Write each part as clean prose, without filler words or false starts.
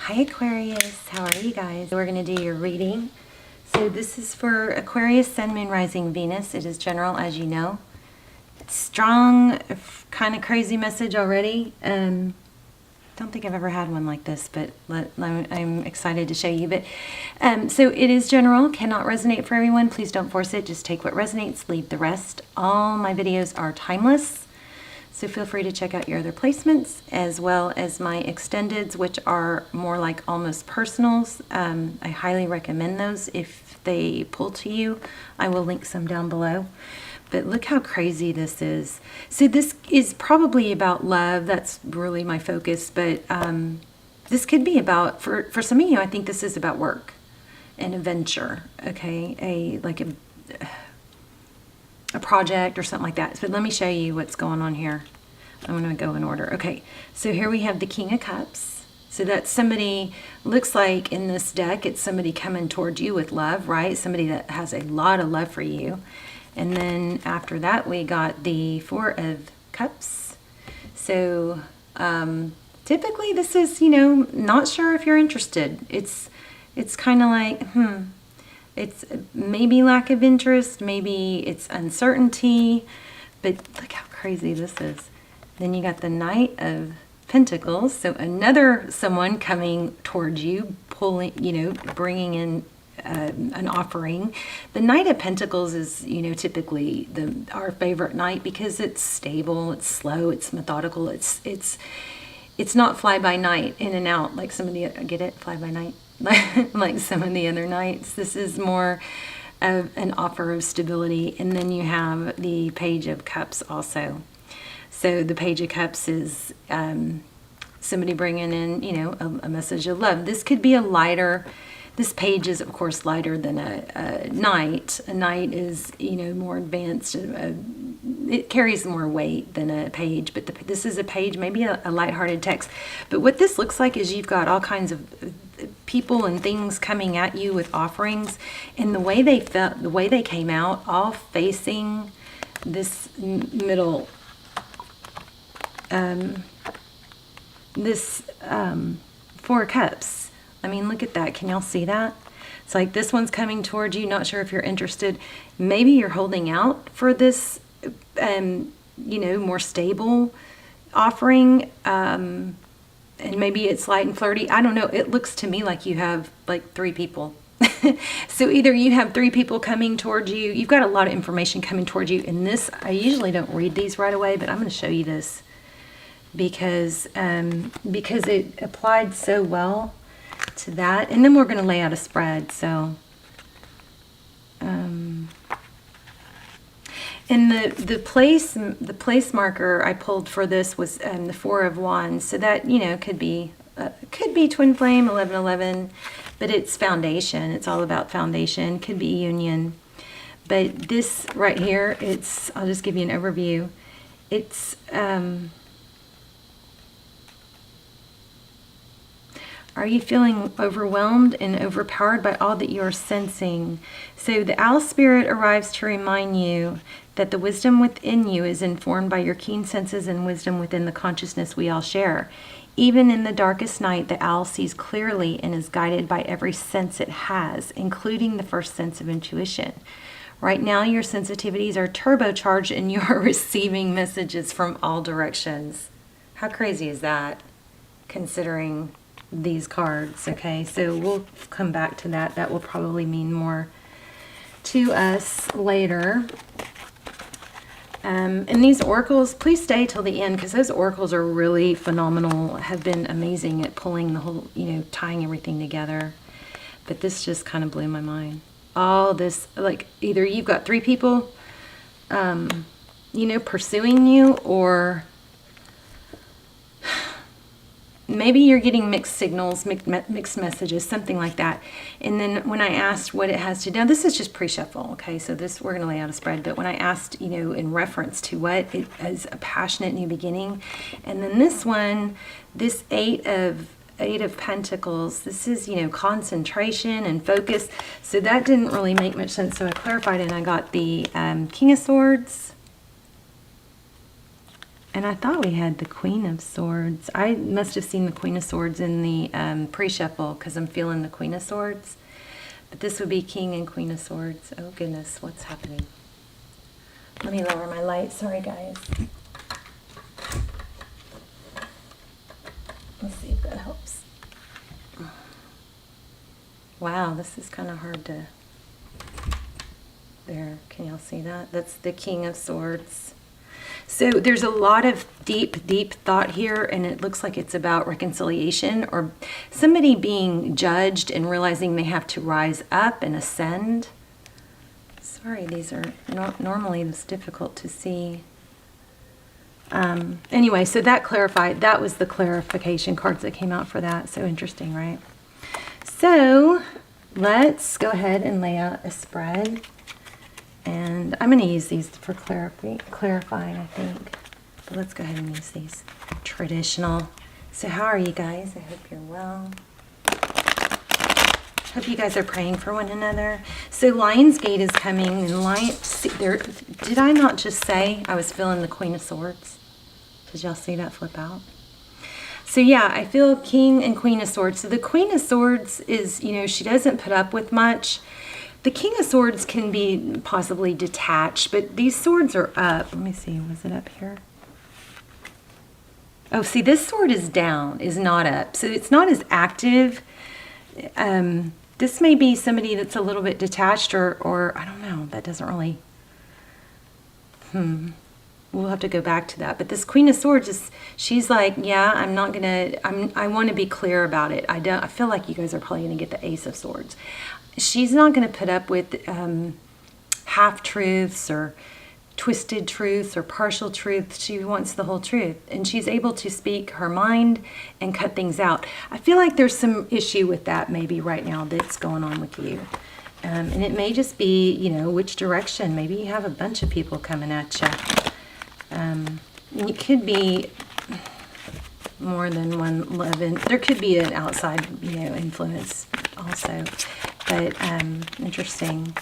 Hi Aquarius, how are you guys? We're going to do your reading. So this is for Aquarius, Sun, Moon, Rising, Venus. It is general, as you know. Strong, kind of crazy message already. Don't think I've ever had one like this, but I'm excited to show you. But so it is general, cannot resonate for everyone. Please don't force it. Just take what resonates, leave the rest. All my videos are timeless. So feel free to check out your other placements as well as my extendeds, which are more like almost personals. I highly recommend those if they pull to you. I will link some down below. But look how crazy this is. So this is probably about love. That's really my focus. But this could be about, for some of you, I think this is about work and a venture, okay? A project or something like that. But let me show you what's going on here. I'm going to go in order. Okay, so here we have the King of Cups. So that's somebody, looks like in this deck, it's somebody coming towards you with love, right? Somebody that has a lot of love for you. And then after that, we got the Four of Cups. So typically this is, you know, not sure if you're interested. It's kind of like, it's maybe lack of interest, maybe it's uncertainty, but look how crazy this is. Then you got the Knight of Pentacles, so another someone coming towards you, pulling, you know, bringing in an offering. The Knight of Pentacles is, you know, typically our favorite knight because it's stable, it's slow, it's methodical, it's not fly by night, in and out, like some of the, get it, fly by night? Like some of the other nights. This is more of an offer of stability. And then you have the Page of Cups also. So the Page of Cups is somebody bringing in, you know, a message of love. This could be a lighter, this page is of course lighter than a knight. A knight is, you know, more advanced. It carries more weight than a page, but this is a page, maybe a lighthearted text. But what this looks like is you've got all kinds of people and things coming at you with offerings, and the way they felt, the way they came out, all facing this middle, Four of Cups. I mean, look at that. Can y'all see that? It's like this one's coming towards you, not sure if you're interested. Maybe you're holding out for this, you know, more stable offering, and maybe it's light and flirty. I don't know. It looks to me like you have like 3 people. So either you have 3 people coming towards you. You've got a lot of information coming towards you. And this, I usually don't read these right away, but I'm going to show you this because it applied so well to that. And then we're going to lay out a spread. So, and the place marker I pulled for this was the Four of Wands. So that, you know, could be twin flame, 1111, but it's foundation. It's all about foundation. Could be union. But this right here, it's, I'll just give you an overview. It's are you feeling overwhelmed and overpowered by all that you're sensing? So the owl spirit arrives to remind you that the wisdom within you is informed by your keen senses and wisdom within the consciousness we all share. Even in the darkest night, the owl sees clearly and is guided by every sense it has, including the first sense of intuition. Right now, your sensitivities are turbocharged and you are receiving messages from all directions. How crazy is that, considering these cards? Okay, so we'll come back to that. That will probably mean more to us later. And these oracles, please stay till the end because those oracles are really phenomenal, have been amazing at pulling the whole, you know, tying everything together. But this just kind of blew my mind. All this, like, either you've got 3 people, you know, pursuing you, or maybe you're getting mixed signals, mixed messages, something like that. And then when I asked what it has to do, now this is just pre-shuffle, okay? So this, we're going to lay out a spread. But when I asked, you know, in reference to what, it is a passionate new beginning. And then this one, this Eight of Pentacles, this is, you know, concentration and focus. So that didn't really make much sense. So I clarified and I got the King of Swords, And I thought we had the Queen of Swords. I must have seen the Queen of Swords in the pre-shuffle because I'm feeling the Queen of Swords. But this would be King and Queen of Swords. Oh goodness, what's happening? Let me lower my light. Sorry, guys. Let's see if that helps. Wow, this is kind of hard to... There, can y'all see that? That's the King of Swords. So there's a lot of deep, deep thought here, and it looks like it's about reconciliation or somebody being judged and realizing they have to rise up and ascend. Sorry, these are not normally this difficult to see. Anyway, so that clarified, that was the clarification cards that came out for that. So interesting, right? So let's go ahead and lay out a spread. And I'm going to use these for clarifying, I think. But let's go ahead and use these. Traditional. So how are you guys? I hope you're well. Hope you guys are praying for one another. So Lionsgate is coming. And did I not just say I was feeling the Queen of Swords? Did y'all see that flip out? So yeah, I feel King and Queen of Swords. So the Queen of Swords is, you know, she doesn't put up with much. The King of Swords can be possibly detached, but these swords are up. Let me see, was it up here? Oh, see, this sword is down, is not up. So it's not as active. This may be somebody that's a little bit detached or I don't know. That doesn't really... We'll have to go back to that. But this Queen of Swords, she's like, yeah, I'm not going to... I want to be clear about it. I feel like you guys are probably going to get the Ace of Swords. She's not going to put up with half-truths or twisted truths or partial truths. She wants the whole truth. And she's able to speak her mind and cut things out. I feel like there's some issue with that maybe right now that's going on with you. And it may just be, you know, which direction. Maybe you have a bunch of people coming at you. It could be more than one love. There could be an outside, you know, influence also. But interesting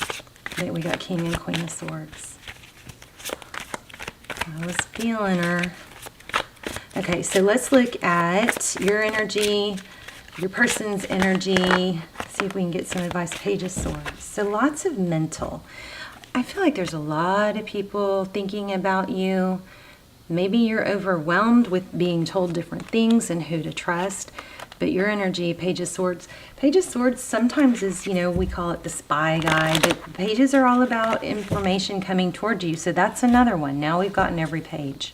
that we got King and Queen of Swords. I was feeling her. Okay, so let's look at your energy, your person's energy. See if we can get some advice. Page of Swords. So lots of mental. I feel like there's a lot of people thinking about you. Maybe you're overwhelmed with being told different things and who to trust. But your energy, Page of Swords. Page of Swords sometimes is, you know, we call it the spy guy. But pages are all about information coming toward you. So that's another one. Now we've gotten every page.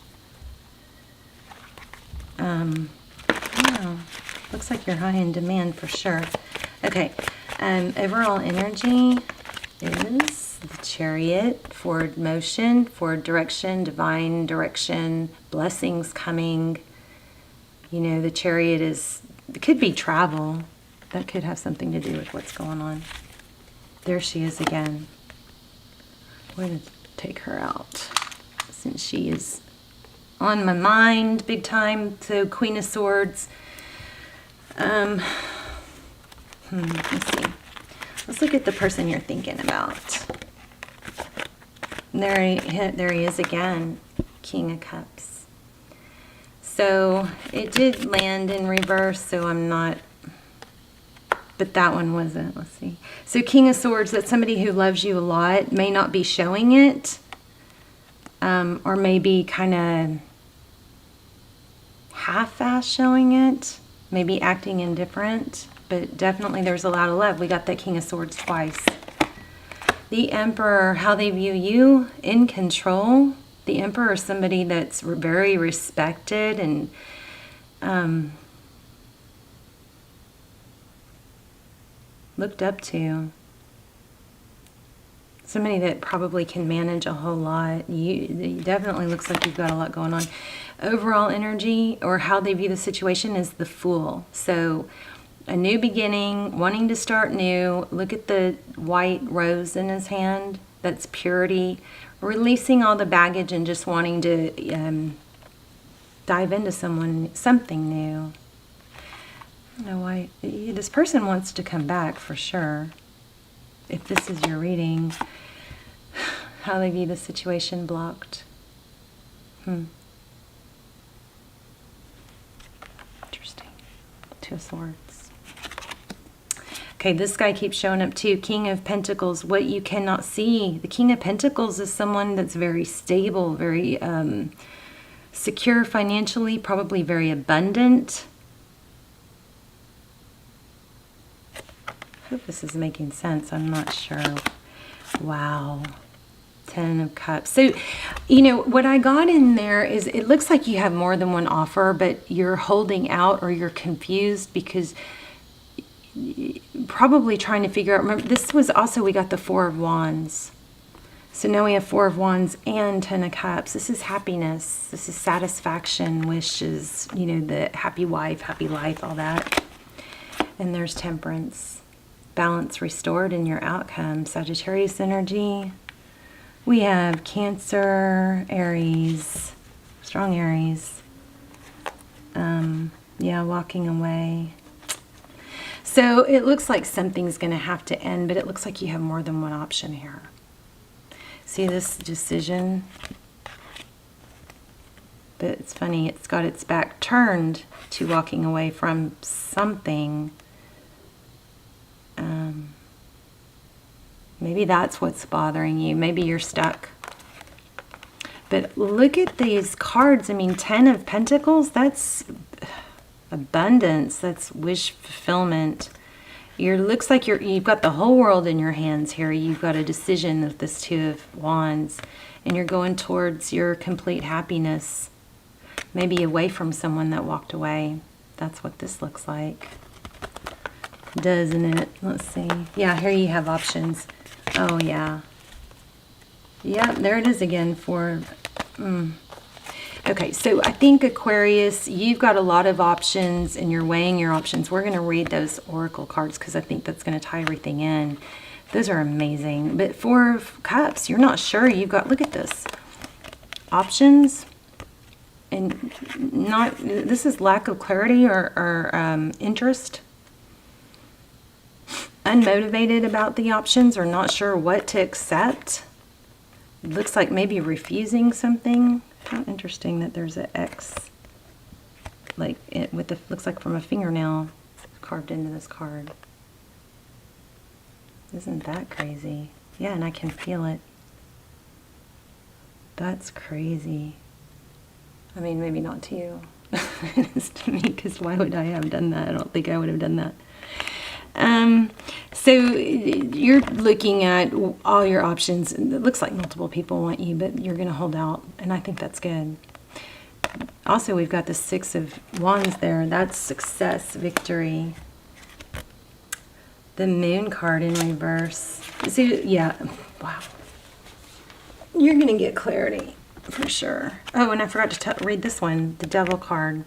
Looks like you're high in demand for sure. Okay. Overall energy is the Chariot. Forward motion, forward direction, divine direction, blessings coming. You know, the Chariot is... It could be travel. That could have something to do with what's going on. There she is again. We're going to take her out since she is on my mind big time. So Queen of Swords. Let's see. Let's look at the person you're thinking about. There he is again. King of Cups. So it did land in reverse, so I'm not, but that one wasn't. Let's see. So King of Swords, that's somebody who loves you a lot, may not be showing it, or maybe kind of half-ass showing it, maybe acting indifferent, but definitely there's a lot of love. We got that King of Swords twice. The Emperor, how they view you, in control. The Emperor is somebody that's very respected and looked up to. Somebody that probably can manage a whole lot. It definitely looks like you've got a lot going on. Overall energy, or how they view the situation, is the Fool. So a new beginning, wanting to start new. Look at the white rose in his hand. That's purity. Releasing all the baggage and just wanting to dive into something new. I don't know why. This person wants to come back for sure. If this is your reading, how they view the situation, blocked. of Swords. Okay, this guy keeps showing up too. King of Pentacles, what you cannot see. The King of Pentacles is someone that's very stable, very secure financially, probably very abundant. I hope this is making sense. I'm not sure. Wow. 10 of Cups. So, you know, what I got in there is it looks like you have more than one offer, but you're holding out or you're confused because probably trying to figure out. Remember, this was also, we got the Four of Wands. So now we have Four of Wands and 10 of Cups. This is happiness. This is satisfaction, wishes, you know, the happy wife, happy life, all that. And there's Temperance. Balance restored in your outcome. Sagittarius energy. We have Cancer, Aries, strong Aries. Yeah, walking away. So it looks like something's going to have to end, but it looks like you have more than one option here. See this decision? But it's funny, it's got its back turned to walking away from something. Maybe that's what's bothering you. Maybe you're stuck. But look at these cards. I mean, 10 of Pentacles, that's abundance. That's wish fulfillment. Looks like you've got the whole world in your hands here. You've got a decision with this Two of Wands. And you're going towards your complete happiness. Maybe away from someone that walked away. That's what this looks like. Doesn't it? Let's see. Yeah, here you have options. Oh, yeah. Yeah, there it is again for... Okay, so I think Aquarius, you've got a lot of options and you're weighing your options. We're going to read those oracle cards because I think that's going to tie everything in. Those are amazing. But Four of Cups, you're not sure. You've got, look at this. Options. And not, this is lack of clarity or interest. Unmotivated about the options or not sure what to accept. Looks like maybe refusing something. How interesting that there's an X, like it with the, looks like from a fingernail carved into this card. Isn't that crazy? Yeah, and I can feel it. That's crazy. I mean, maybe not to you. It is to me, because why would I have done that? I don't think I would have done that. So you're looking at all your options. It looks like multiple people want you, but you're going to hold out, and I think that's good. Also, we've got the Six of Wands there. That's success, victory. The Moon card in reverse. See, yeah, wow. You're going to get clarity for sure. Oh, and I forgot to read this one, the Devil card.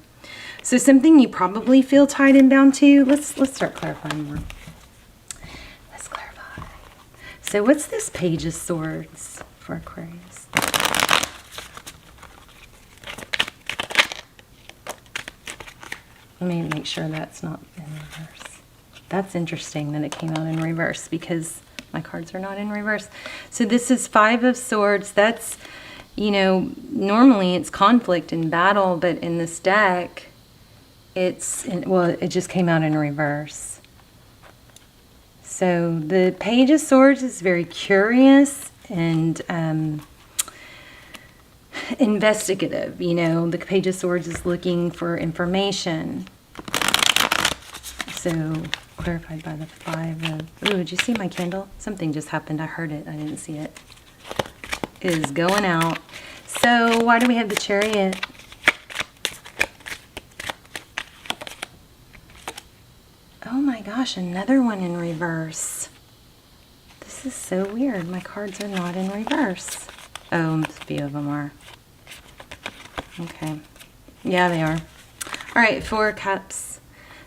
So something you probably feel tied and bound to. Let's start clarifying more. Let's clarify. So what's this Page of Swords for Aquarius? Let me make sure that's not in reverse. That's interesting that it came out in reverse because my cards are not in reverse. So this is Five of Swords. That's, you know, normally it's conflict and battle, but in this deck, well, it just came out in reverse. So the Page of Swords is very curious and investigative. You know, the Page of Swords is looking for information. So clarified by the Five of... Ooh, did you see my candle? Something just happened. I heard it. I didn't see it. It is going out. So why do we have the Chariot? Oh my gosh, another one in reverse. This is so weird. My cards are not in reverse. Oh, a few of them are. Okay. Yeah, they are. All right, Four Cups.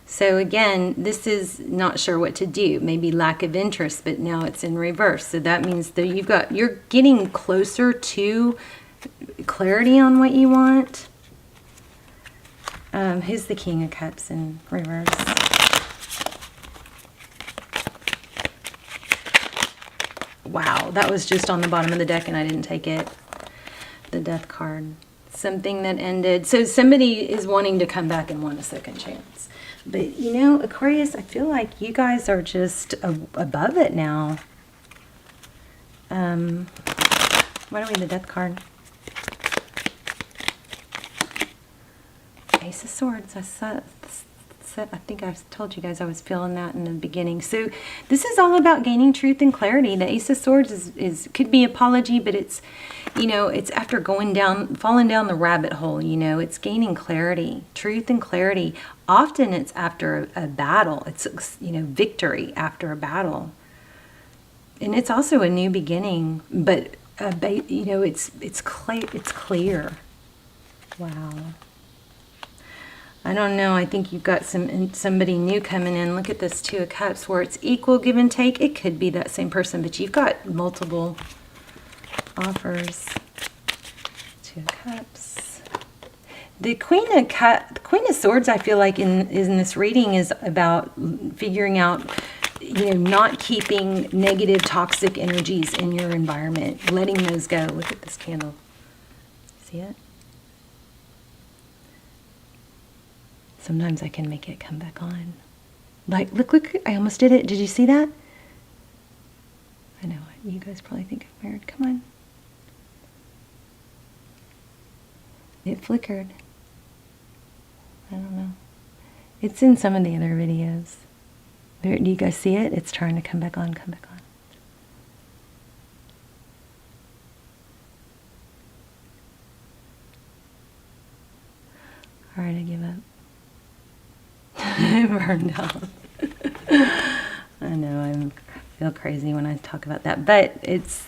So again, this is not sure what to do. Maybe lack of interest, but now it's in reverse. So that means that you're getting closer to clarity on what you want. Who's the King of Cups in reverse? Wow, that was just on the bottom of the deck and I didn't take it. The Death card. Something that ended. So somebody is wanting to come back and want a second chance. But you know, Aquarius, I feel like you guys are just above it now. Why don't we have the Death card? Ace of Swords. I think I've told you guys I was feeling that in the beginning. So this is all about gaining truth and clarity. The Ace of Swords is could be apology, but it's, you know, it's after falling down the rabbit hole, you know, it's gaining clarity, truth and clarity. Often it's after a battle. It's, you know, victory after a battle. And it's also a new beginning, but you know, it's clear. Wow. I don't know. I think you've got somebody new coming in. Look at this Two of Cups where it's equal give and take. It could be that same person, but you've got multiple offers. Two of Cups. The Queen of Swords, I feel like in this reading is about figuring out, you know, not keeping negative, toxic energies in your environment, letting those go. Look at this candle. See it? Sometimes I can make it come back on. Like, look, I almost did it. Did you see that? I know, you guys probably think I'm weird. Come on. It flickered. I don't know. It's in some of the other videos. Do you guys see it? It's trying to come back on, come back on. All right, I give up. It burned out. I know, I feel crazy when I talk about that, but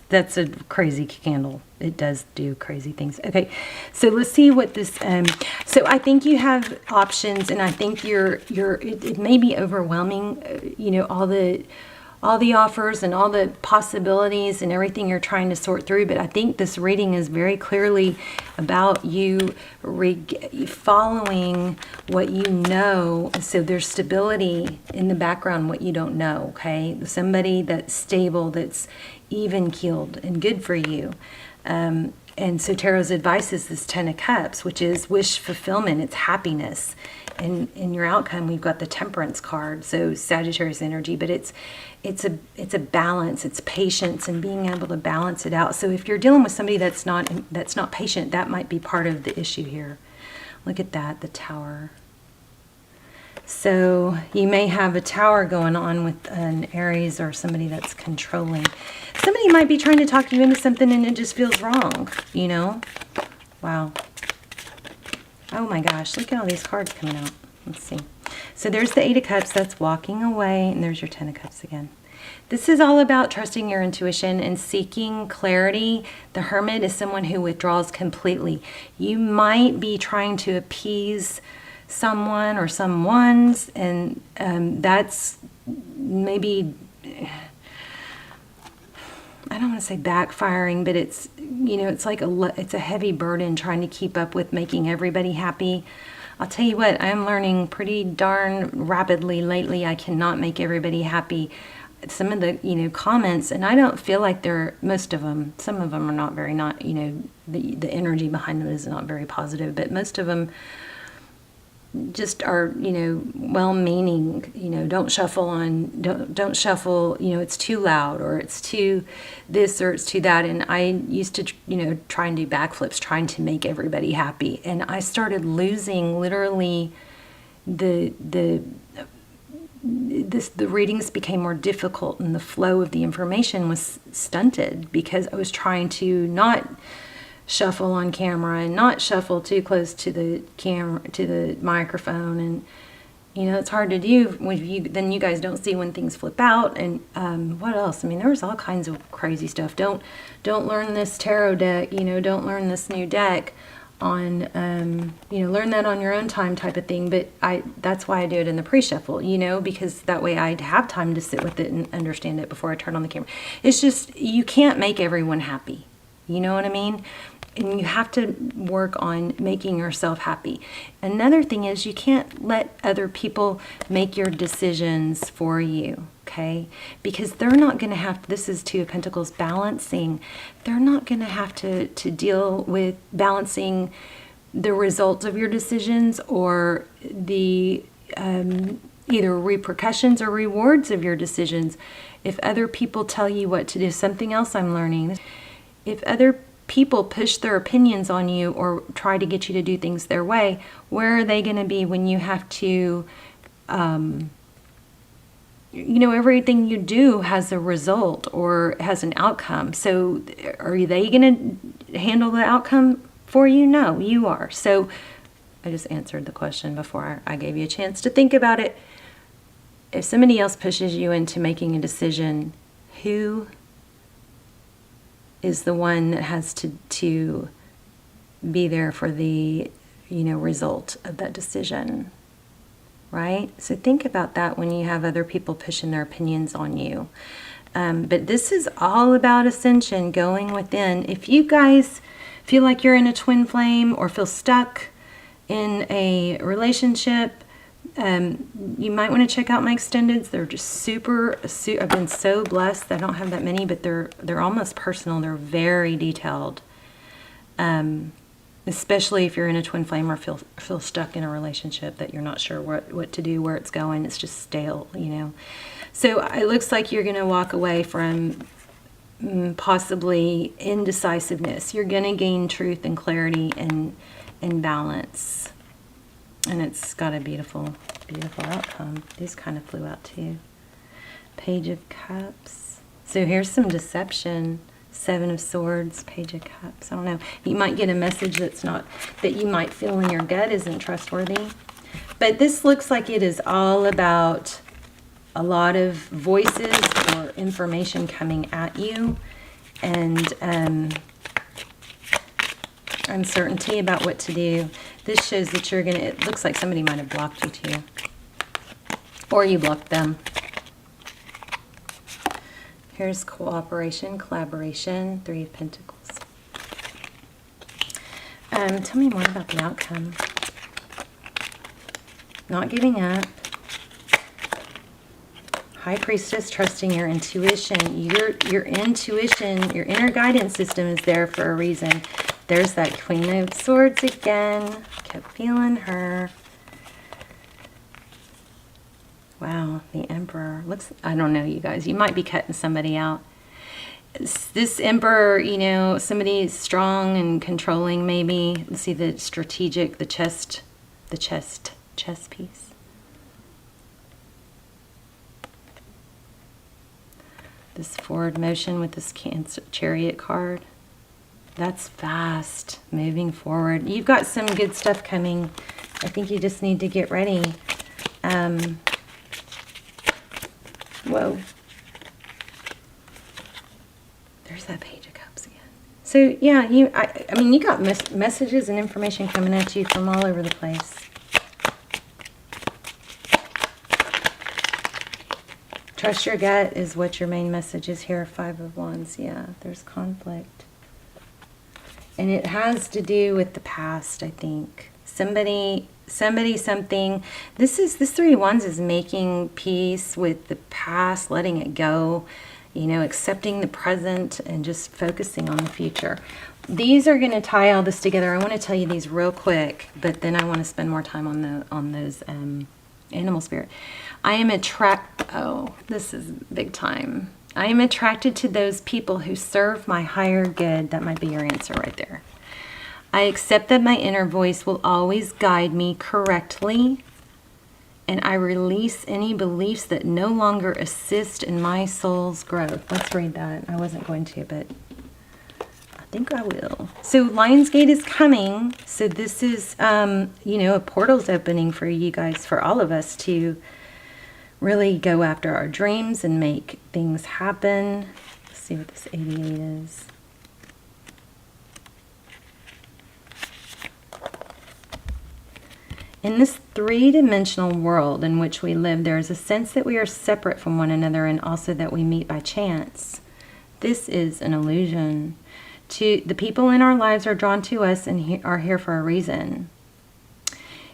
that's a crazy candle. It does do crazy things. Okay, so let's see what this. So I think you have options, and I think it may be overwhelming. You know, all the offers and all the possibilities and everything you're trying to sort through. But I think this reading is very clearly about you following what you know. So there's stability in the background, what you don't know, okay? Somebody that's stable, that's even-keeled and good for you. And so Tarot's advice is this Ten of Cups, which is wish fulfillment. It's happiness. And in your outcome, we've got the Temperance card, so Sagittarius energy. But it's a balance. It's patience and being able to balance it out. So if you're dealing with somebody that's not patient, that might be part of the issue here. Look at that, the Tower. So you may have a Tower going on with an Aries or somebody that's controlling. Somebody might be trying to talk you into something and it just feels wrong, you know? Wow. Oh my gosh, look at all these cards coming out. Let's see. So there's the Eight of Cups, that's walking away, and there's your Ten of Cups again. This is all about trusting your intuition and seeking clarity. The Hermit is someone who withdraws completely. You might be trying to appease someone or someone's, and that's maybe, I don't want to say backfiring, but it's, you know, it's like it's a heavy burden trying to keep up with making everybody happy. I'll tell you what, I'm learning pretty darn rapidly lately. I cannot make everybody happy. Some of the, you know, comments, and I don't feel like most of them, some of them are not very, you know, the energy behind them is not very positive, but most of them just are, you know, well-meaning, you know, don't shuffle, you know, it's too loud, or it's too this, or it's too that. And I used to, you know, try and do backflips trying to make everybody happy, and I started losing literally the readings became more difficult, and the flow of the information was stunted because I was trying to not shuffle on camera and not shuffle too close to the camera, to the microphone. And you know, it's hard to do when then you guys don't see when things flip out. And what else? I mean, there was all kinds of crazy stuff. Don't learn this tarot deck, you know, don't learn this new deck on you know, learn that on your own time type of thing. But that's why I do it in the pre-shuffle, you know, because that way I'd have time to sit with it and understand it before I turn on the camera. It's just, you can't make everyone happy, you know what I mean? And you have to work on making yourself happy. Another thing is, you can't let other people make your decisions for you, okay? Because they're not going to have to, this is Two of Pentacles, balancing. They're not going to have to deal with balancing the results of your decisions, or the either repercussions or rewards of your decisions. If other people tell you what to do, something else I'm learning, if other people push their opinions on you or try to get you to do things their way, where are they going to be when you have to, everything you do has a result or has an outcome. So are they going to handle the outcome for you? No, you are. So I just answered the question before I gave you a chance to think about it. If somebody else pushes you into making a decision, who is the one that has to be there for the, result of that decision, right? So think about that when you have other people pushing their opinions on you. But this is all about ascension, going within. If you guys feel like you're in a twin flame or feel stuck in a relationship, you might want to check out my extendeds. They're just super. I've been so blessed. I don't have that many, but they're almost personal. They're very detailed, especially if you're in a twin flame or feel stuck in a relationship that you're not sure what to do, where it's going. It's just stale, So it looks like you're going to walk away from possibly indecisiveness. You're going to gain truth and clarity and balance. And it's got a beautiful, beautiful outcome. These kind of flew out too. Page of Cups. So here's some deception. 7 of Swords, Page of Cups. I don't know. You might get a message that you might feel in your gut isn't trustworthy. But this looks like it is all about a lot of voices or information coming at you. And uncertainty about what to do. This shows that it looks like somebody might have blocked you too. Or you blocked them. Here's cooperation, collaboration, 3 of Pentacles. Tell me more about the outcome. Not giving up. High Priestess, trusting your intuition. Your intuition, your inner guidance system is there for a reason. There's that Queen of Swords again. Kept feeling her. Wow, the Emperor. I don't know, you guys. You might be cutting somebody out. This Emperor, somebody strong and controlling maybe. Let's see the strategic, the chess piece. This forward motion with this Chariot card. That's fast, moving forward. You've got some good stuff coming. I think you just need to get ready. Whoa. There's that Page of Cups again. So, yeah, you got messages and information coming at you from all over the place. Trust your gut is what your main message is here. 5 of Wands. Yeah, there's conflict. And it has to do with the past, I think. Somebody, something. This 3 of Wands is making peace with the past, letting it go, accepting the present and just focusing on the future. These are going to tie all this together. I want to tell you these real quick, but then I want to spend more time on those animal spirit. This is big time. I am attracted to those people who serve my higher good. That might be your answer right there. I accept that my inner voice will always guide me correctly, and I release any beliefs that no longer assist in my soul's growth. Let's read that. I wasn't going to, but I think I will. So Lionsgate is coming. So this is, a portal's opening for you guys, for all of us to really go after our dreams and make things happen. Let's see what this 88 is. In this 3-dimensional world in which we live, there is a sense that we are separate from one another and also that we meet by chance. This is an illusion. The people in our lives are drawn to us and are here for a reason.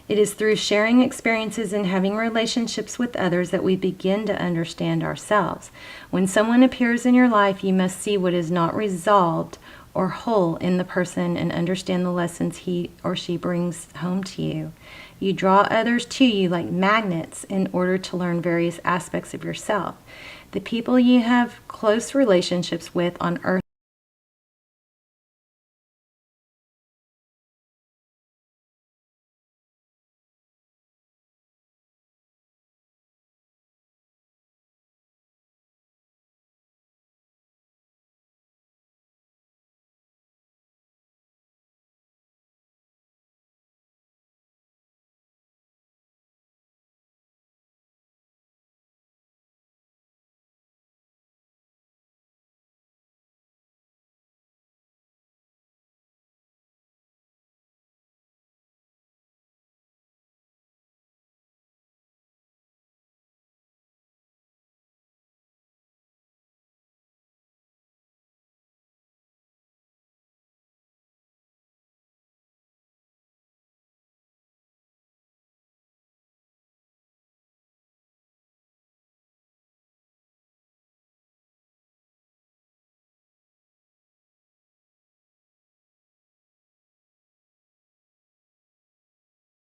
It is through sharing experiences and having relationships with others that we begin to understand ourselves. When someone appears in your life, you must see what is not resolved or whole in the person and understand the lessons he or she brings home to you. You draw others to you like magnets in order to learn various aspects of yourself. The people you have close relationships with on earth